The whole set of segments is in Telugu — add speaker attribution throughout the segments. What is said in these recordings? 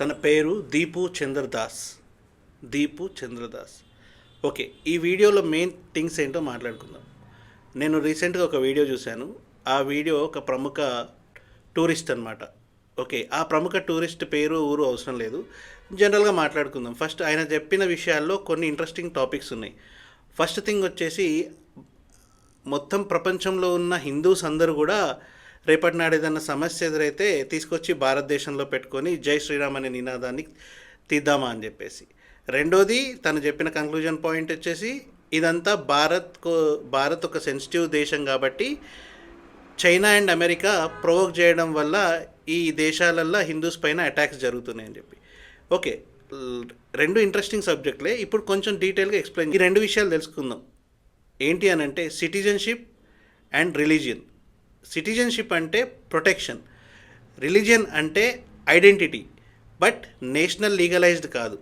Speaker 1: తన పేరు దీపు చంద్రదాస్. ఓకే, ఈ వీడియోలో మెయిన్ థింగ్స్ ఏంటో మాట్లాడుకుందాం. నేను రీసెంట్గా ఒక వీడియో చూశాను. ఆ వీడియో ఒక ప్రముఖ టూరిస్ట్ అనమాట. ఓకే, ఆ ప్రముఖ టూరిస్ట్ పేరు ఊరు అవసరం లేదు, జనరల్గా మాట్లాడుకుందాం. ఫస్ట్ ఆయన చెప్పిన విషయాల్లో కొన్ని ఇంట్రెస్టింగ్ టాపిక్స్ ఉన్నాయి. ఫస్ట్ థింగ్ వచ్చేసి, మొత్తం ప్రపంచంలో ఉన్న హిందూస్ అందరూ కూడా రేపటి నాడు ఏదన్నా సమస్య ఎదురైతే తీసుకొచ్చి భారతదేశంలో పెట్టుకొని జై శ్రీరామ్ అనే నినాదాన్ని తీద్దామా అని చెప్పేసి. రెండోది, తను చెప్పిన కంక్లూజన్ పాయింట్ వచ్చేసి, ఇదంతా భారత్ ఒక సెన్సిటివ్ దేశం కాబట్టి చైనా అండ్ అమెరికా ప్రొవోక్ చేయడం వల్ల ఈ దేశాలల్లో హిందూస్ పైన అటాక్స్ జరుగుతున్నాయని చెప్పి. ఓకే, రెండు ఇంట్రెస్టింగ్ సబ్జెక్ట్లే. ఇప్పుడు కొంచెం డీటెయిల్గా ఎక్స్ప్లెయిన్, ఈ రెండు విషయాలు తెలుసుకుందాం. ఏంటి అని అంటే, సిటిజన్షిప్ అండ్ రిలీజియన్. సిటిజన్షిప్ అంటే ప్రొటెక్షన్, రిలీజియన్ అంటే ఐడెంటిటీ, బట్ నేషనల్ లీగలైజ్డ్ కాదు.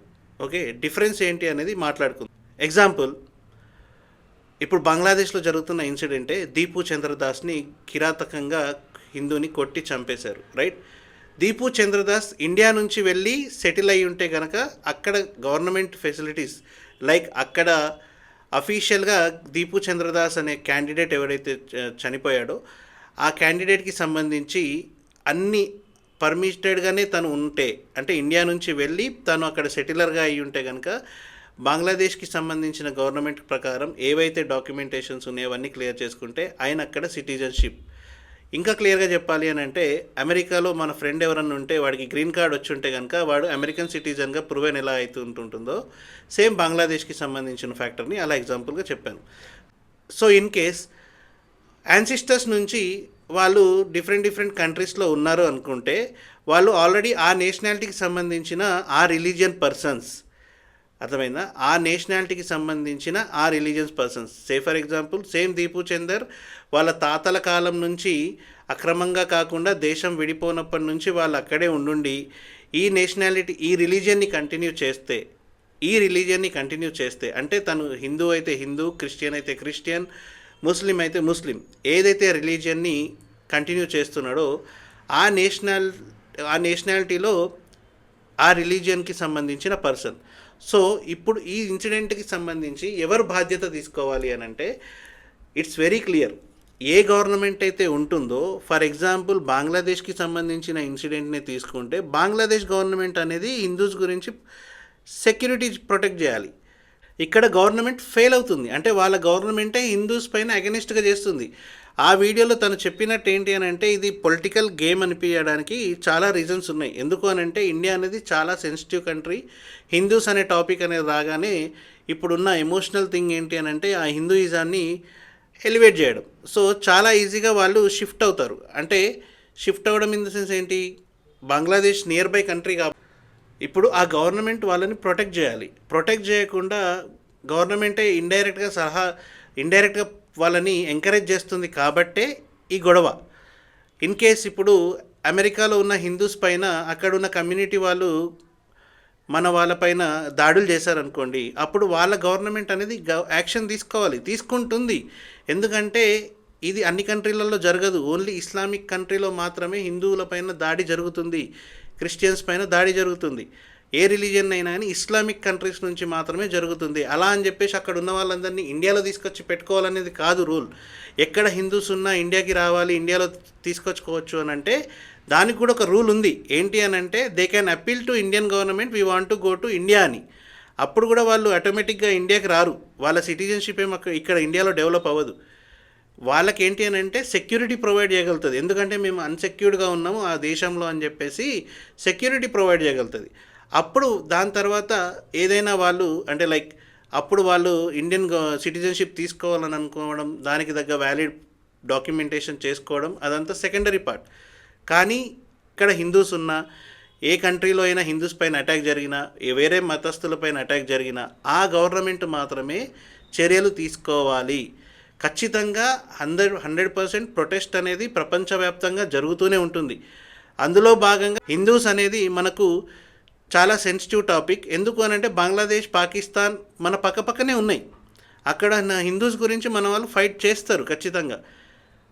Speaker 1: ఓకే, డిఫరెన్స్ ఏంటి అనేది మాట్లాడుకుందాం. ఎగ్జాంపుల్, ఇప్పుడు బంగ్లాదేశ్లో జరుగుతున్న ఇన్సిడెంటే, దీపు చంద్రదాస్ని కిరాతకంగా హిందూని కొట్టి చంపేశారు, రైట్? దీపు చంద్రదాస్ ఇండియా నుంచి వెళ్ళి సెటిల్ అయి ఉంటే కనుక అక్కడ గవర్నమెంట్ ఫెసిలిటీస్, లైక్ అక్కడ అఫీషియల్గా దీపు చంద్రదాస్ అనే క్యాండిడేట్ ఎవరైతే చనిపోయాడో ఆ క్యాండిడేట్కి సంబంధించి అన్ని పర్మిటెడ్గానే తను ఉంటే, అంటే ఇండియా నుంచి వెళ్ళి తను అక్కడ సెటిలర్గా అయి ఉంటే కనుక బంగ్లాదేశ్కి సంబంధించిన గవర్నమెంట్ ప్రకారం ఏవైతే డాక్యుమెంటేషన్స్ ఉన్నాయో అవన్నీ క్లియర్ చేసుకుంటే ఆయన అక్కడ సిటిజన్షిప్. ఇంకా క్లియర్గా చెప్పాలి అని అంటే, అమెరికాలో మన ఫ్రెండ్ ఎవరన్నా ఉంటే వాడికి గ్రీన్ కార్డ్ వచ్చి ఉంటే కనుక వాడు అమెరికన్ సిటిజన్గా ప్రూవెన్ ఎలా అవుతుంటుందో సేమ్ బంగ్లాదేశ్కి సంబంధించిన ఫ్యాక్టర్ని అలా ఎగ్జాంపుల్గా చెప్పాను. సో ఇన్ కేస్ యాన్సిస్టర్స్ నుంచి వాళ్ళు డిఫరెంట్ కంట్రీస్లో ఉన్నారు అనుకుంటే, వాళ్ళు ఆల్రెడీ ఆ నేషనాలిటీకి సంబంధించిన ఆ రిలీజియన్ పర్సన్స్, అర్థమైందా? ఆ నేషనాలిటీకి సంబంధించిన ఆ religions persons. For example, same Deepu Chander వాళ్ళ తాతల కాలం నుంచి అక్రమంగా కాకుండా దేశం విడిపోనప్పటి నుంచి వాళ్ళు అక్కడే ఉండుండి ఈ నేషనాలిటీ ఈ రిలీజియన్ని కంటిన్యూ చేస్తే అంటే తను హిందూ అయితే హిందూ, క్రిస్టియన్ అయితే క్రిస్టియన్, ముస్లిం అయితే ముస్లిం, ఏదైతే రిలీజియన్ని కంటిన్యూ చేస్తున్నాడో ఆ నేషనాలిటీలో ఆ రిలీజియన్కి సంబంధించిన పర్సన్. సో ఇప్పుడు ఈ ఇన్సిడెంట్కి సంబంధించి ఎవరు బాధ్యత తీసుకోవాలి అని అంటే, it's very clear. A government అయితే ఉంటుందో, ఫర్ ఎగ్జాంపుల్ బంగ్లాదేశ్కి సంబంధించిన ఇన్సిడెంట్ని తీసుకుంటే, బంగ్లాదేశ్ గవర్నమెంట్ అనేది హిందూస్ గురించి సెక్యూరిటీ ప్రొటెక్ట్ చేయాలి. ఇక్కడ గవర్నమెంట్ ఫెయిల్ అవుతుంది, అంటే వాళ్ళ గవర్నమెంటే హిందూస్ పైన అగెనిస్ట్గా చేస్తుంది. ఆ వీడియోలో తను చెప్పినట్టు ఏంటి అని అంటే, ఇది పొలిటికల్ గేమ్ అనిపించడానికి చాలా రీజన్స్ ఉన్నాయి. ఎందుకు అని అంటే, ఇండియా అనేది చాలా సెన్సిటివ్ కంట్రీ. హిందూస్ అనే టాపిక్ అనేది రాగానే ఇప్పుడున్న ఎమోషనల్ థింగ్ ఏంటి అని అంటే ఆ హిందూయిజాన్ని ఎలివేట్ చేయడం. సో చాలా ఈజీగా వాళ్ళు షిఫ్ట్ అవుతారు. అంటే షిఫ్ట్ అవ్వడం ఇన్ ద సెన్స్ ఏంటి, బంగ్లాదేశ్ నియర్ బై కంట్రీ కాబట్టి ఇప్పుడు ఆ గవర్నమెంట్ వాళ్ళని ప్రొటెక్ట్ చేయాలి. ప్రొటెక్ట్ చేయకుండా గవర్నమెంటే ఇండైరెక్ట్గా వాళ్ళని ఎంకరేజ్ చేస్తుంది కాబట్టే ఈ గొడవ. ఇన్ కేస్ ఇప్పుడు అమెరికాలో ఉన్న హిందూస్ పైన అక్కడ ఉన్న కమ్యూనిటీ వాళ్ళు మన వాళ్ళపైన దాడులు చేశారనుకోండి, అప్పుడు వాళ్ళ గవర్నమెంట్ అనేది యాక్షన్ తీసుకుంటుంది. ఎందుకంటే ఇది అన్ని కంట్రీలలో జరగదు, ఓన్లీ ఇస్లామిక్ కంట్రీలో మాత్రమే హిందువుల పైన దాడి జరుగుతుంది, క్రిస్టియన్స్ పైన దాడి జరుగుతుంది. ఏ రిలీజియన్ అయినా కానీ ఇస్లామిక్ కంట్రీస్ నుంచి మాత్రమే జరుగుతుంది. అలా అని చెప్పేసి అక్కడ ఉన్న వాళ్ళందరినీ ఇండియాలో తీసుకొచ్చి పెట్టుకోవాలనేది కాదు రూల్. ఎక్కడ హిందూస్ ఉన్నా ఇండియాకి రావాలి, ఇండియాలో తీసుకొచ్చుకోవచ్చు అని అంటే దానికి కూడా ఒక రూల్ ఉంది. ఏంటి అని అంటే, they can appeal to Indian government, we want to go to India అని. అప్పుడు కూడా వాళ్ళు ఆటోమేటిక్గా ఇండియాకి రారు, వాళ్ళ సిటిజన్షిప్ ఏమో ఇక్కడ ఇండియాలో డెవలప్ అవ్వదు. వాళ్ళకి ఏంటి అని అంటే సెక్యూరిటీ ప్రొవైడ్ చేయగలుగుతుంది. ఎందుకంటే మేము అన్సెక్యూర్డ్గా ఉన్నాము ఆ దేశంలో అని చెప్పేసి సెక్యూరిటీ ప్రొవైడ్ చేయగలుగుతుంది. అప్పుడు దాని తర్వాత ఏదైనా వాళ్ళు అంటే లైక్ అప్పుడు వాళ్ళు ఇండియన్ సిటిజన్షిప్ తీసుకోవాలని అనుకోవడం, దానికి తగ్గ వ్యాలిడ్ డాక్యుమెంటేషన్ చేసుకోవడం, అదంతా సెకండరీ పార్ట్. కానీ ఇక్కడ హిందూస్ ఉన్న ఏ కంట్రీలో అయినా హిందూస్ పైన అటాక్ జరిగినా, వేరే మతస్థులపైన అటాక్ జరిగినా ఆ గవర్నమెంట్ మాత్రమే చర్యలు తీసుకోవాలి. ఖచ్చితంగా 100% ప్రొటెస్ట్ అనేది ప్రపంచవ్యాప్తంగా జరుగుతూనే ఉంటుంది. అందులో భాగంగా హిందూస్ అనేది మనకు చాలా సెన్సిటివ్ టాపిక్. ఎందుకు అని అంటే, బంగ్లాదేశ్, పాకిస్తాన్ మన పక్కపక్కనే ఉన్నాయి. అక్కడ హిందూస్ గురించి మన వాళ్ళు ఫైట్ చేస్తారు ఖచ్చితంగా.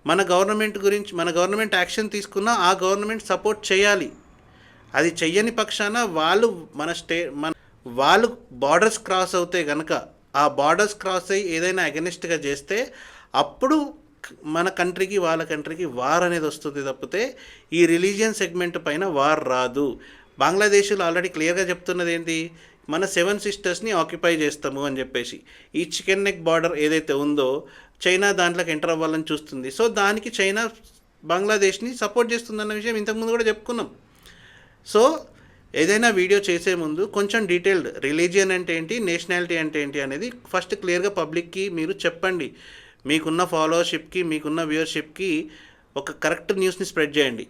Speaker 1: మన గవర్నమెంట్ యాక్షన్ తీసుకున్నా ఆ గవర్నమెంట్ సపోర్ట్ చేయాలి. అది చెయ్యని పక్షాన వాళ్ళు మన వాళ్ళు బార్డర్స్ క్రాస్ అవుతే గనక ఆ బార్డర్స్ క్రాస్ అయ్యి ఏదైనా అగెనిస్ట్గా చేస్తే అప్పుడు మన కంట్రీకి వాళ్ళ కంట్రీకి వార్ అనేది వస్తుంది తప్పితే ఈ రిలీజియన్ సెగ్మెంట్ పైన వార్ రాదు. బంగ్లాదేశ్లో ఆల్రెడీ క్లియర్గా చెప్తున్నది ఏంటి, మన 7 సిస్టర్స్ని ఆక్యుపై చేస్తాము అని చెప్పేసి. ఈ చికెన్ నెక్ బార్డర్ ఏదైతే ఉందో చైనా దాంట్లోకి ఎంటర్ అవ్వాలని చూస్తుంది. సో దానికి చైనా బంగ్లాదేశ్ని సపోర్ట్ చేస్తుందన్న విషయం ఇంతకుముందు కూడా చెప్పుకున్నాం. సో ఏదైనా వీడియో చేసే ముందు కొంచెం డీటెయిల్డ్ రిలీజియన్ అంటే ఏంటి, నేషనాలిటీ అంటే ఏంటి అనేది ఫస్ట్ క్లియర్గా పబ్లిక్కి మీరు చెప్పండి. మీకున్న ఫాలోవర్షిప్కి, మీకున్న వ్యూవర్షిప్కి ఒక కరెక్ట్ న్యూస్ని స్ప్రెడ్ చేయండి.